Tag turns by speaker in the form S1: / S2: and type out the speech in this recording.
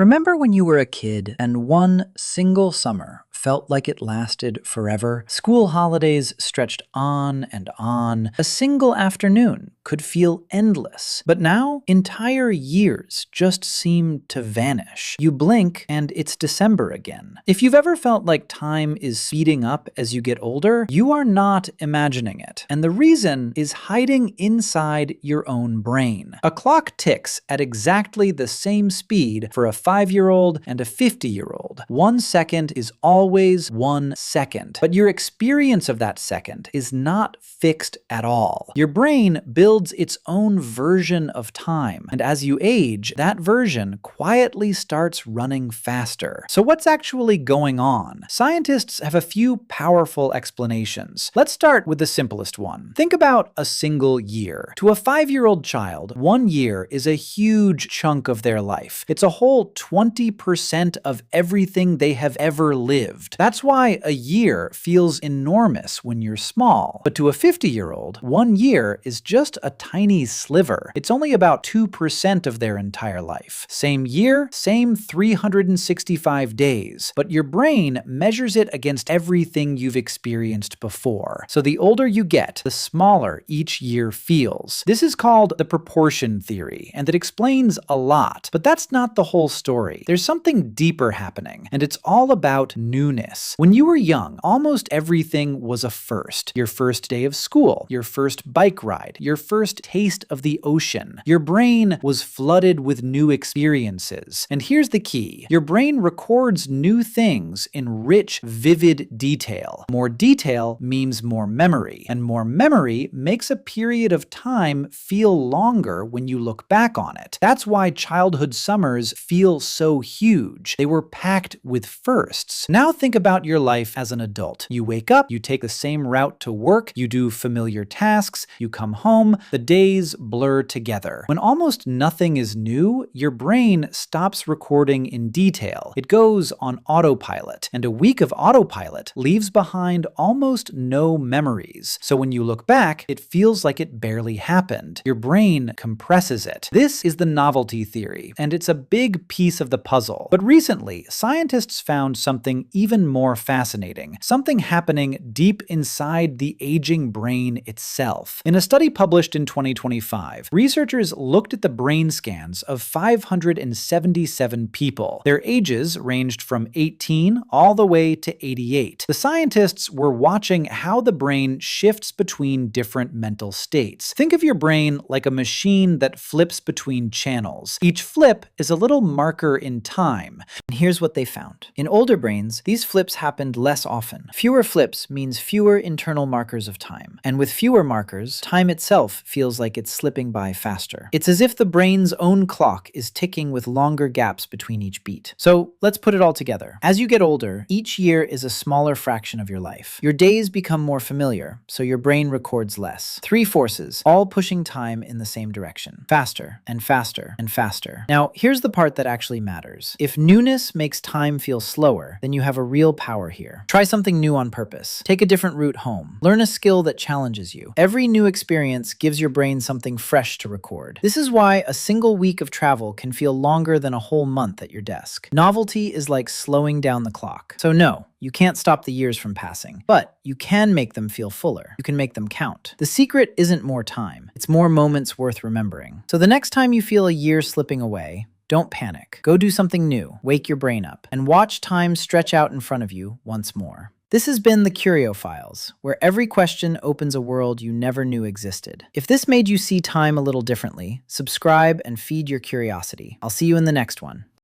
S1: Remember when you were a kid and one single summer felt like it lasted forever? School holidays stretched on and on. A single afternoon could feel endless. But now, entire years just seem to vanish. You blink and it's December again. If you've ever felt like time is speeding up as you get older, you are not imagining it. And the reason is hiding inside your own brain. A clock ticks at exactly the same speed for a 5-year-old and a 50-year-old. 1 second is always 1 second. But your experience of that second is not fixed at all. Your brain builds its own version of time, and as you age, that version quietly starts running faster. So what's actually going on? Scientists have a few powerful explanations. Let's start with the simplest one. Think about a single year. To a 5-year-old child, 1 year is a huge chunk of their life. It's a whole 20% of everything they have ever lived. That's why a year feels enormous when you're small. But to a 50-year-old, 1 year is just a tiny sliver. It's only about 2% of their entire life. Same year, same 365 days. But your brain measures it against everything you've experienced before. So the older you get, the smaller each year feels. This is called the proportion theory, and it explains a lot. But that's not the whole story. There's something deeper happening, and it's all about newness. When you were young, almost everything was a first. Your first day of school, your first bike ride, your first taste of the ocean. Your brain was flooded with new experiences. And here's the key. Your brain records new things in rich, vivid detail. More detail means more memory, and more memory makes a period of time feel longer when you look back on it. That's why childhood summers feel so huge. They were packed with firsts. Now think about your life as an adult. You wake up, you take the same route to work, you do familiar tasks, you come home, the days blur together. When almost nothing is new, your brain stops recording in detail. It goes on autopilot, and a week of autopilot leaves behind almost no memories. So when you look back, it feels like it barely happened. Your brain compresses it. This is the novelty theory, and it's a big piece of the puzzle. But recently, scientists found something even more fascinating, something happening deep inside the aging brain itself. In a study published in 2025, researchers looked at the brain scans of 577 people. Their ages ranged from 18 all the way to 88. The scientists were watching how the brain shifts between different mental states. Think of your brain like a machine that flips between channels. Each flip is a little marker in time. And here's what they found. In older brains, these flips happened less often. Fewer flips means fewer internal markers of time. And with fewer markers, time itself feels like it's slipping by faster. It's as if the brain's own clock is ticking with longer gaps between each beat. So let's put it all together. As you get older, each year is a smaller fraction of your life. Your days become more familiar, so your brain records less. 3 forces, all pushing time in the same direction. Faster and faster and faster. Now, here's the part that actually matters. If newness makes time feel slower, then you have a real power here. Try something new on purpose. Take a different route home. Learn a skill that challenges you. Every new experience gives your brain something fresh to record. This is why a single week of travel can feel longer than a whole month at your desk. Novelty is like slowing down the clock. So no, you can't stop the years from passing, but you can make them feel fuller. You can make them count. The secret isn't more time. It's more moments worth remembering. So the next time you feel a year slipping away, don't panic. Go do something new. Wake your brain up and watch time stretch out in front of you once more. This has been the Curio Files, where every question opens a world you never knew existed. If this made you see time a little differently, subscribe and feed your curiosity. I'll see you in the next one.